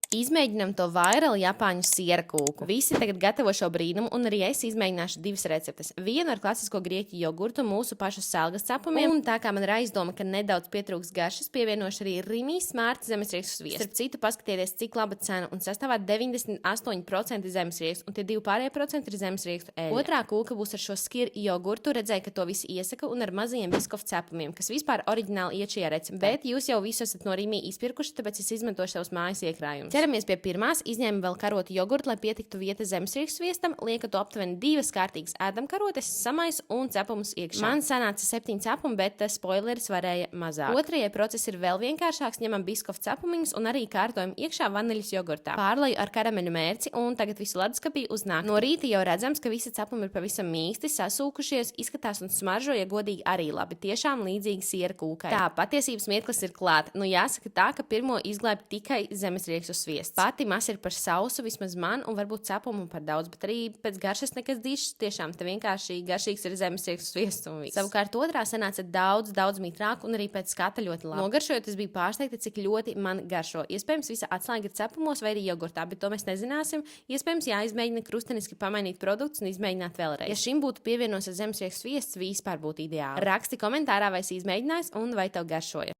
Izmēģinam to vairālu Japāņu siera kūku. Visi tagad gatavo šo brīnumu, un arī es izmēģināšu 2 receptes. Vienu ar klasisko grieķu jogurtu, mūsu pašu selgas cepumiem, un tā kā man ir aizdoma, ka nedaudz pietrūks garšas, pievienošu arī Rimi smārta zemesriekstu sviestu. Starp citu, paskatieties, cik laba cena, un sastāvā 98% zemesriekstu, un tie 2% ir zemesriekstu eļļa. Otrā kūka būs ar šo skir jogurtu, redzēju, ka to visi iesaka, un ar mazajiem biskofu cepumiem, kas vispār oriģināli iet šajā receptē. Bet jūs jau visu esat no Rimi izpirkuši, tāpēc es izmantošu savus mājas iekrājumus. Ķeramies pie pirmās, izņēmu vēl karotu jogurtu, lai pietiktu vieta zemesriekstu sviestam, lieku to aptuveni 2 kārtīgas ēdamkarotes, samaisu un cepumus iekšā. Man sanāca 7 cepumi, bet spoileris varēja mazāk. Otrajai process ir vēl vienkāršāks, ņemam biskofu cepumiņus un arī kārtojam iekšā vaniļas jogurtā. Pārlaju ar karameļu mērci un tagad visu leduskapī uz nakti. No rīta jau redzams, ka visi cepumi ir pavisam mīksti, sasūkušies, izskatās un smaržo, ja godīgi arī labi, tiešām līdzīgi siera kūkai. Tā, patiesības mirklis ir klāt. Nu jāsaka tā, ka pirmo izglāb tikai zemesriekstu sviests. Pati masa ir par sausu, vismaz man, un varbūt cepumu par daudz, bet arī pēc garšas nekas dīšs. Tiešām te vienkārši garšīgs ir zemesriekstu sviests un viss. Savukārt otrā sanāca daudz mitrāk un arī pēc skata ļoti labi. Nogaršojot, es biju pārsteigta, cik ļoti man garšo. Iespējams, visa atslēga ir cepumos vai arī jogurtā, bet to mēs nezināsim. Iespējams, jāizmēģina krusteniski pamainīt produktus un izmēģināt vēlreiz. Ja šim būtu pievienots zemesriekstu sviests, vispār būtu ideāli. Raksti komentārā, vai esi izmēģinājis un vai tev garšoja.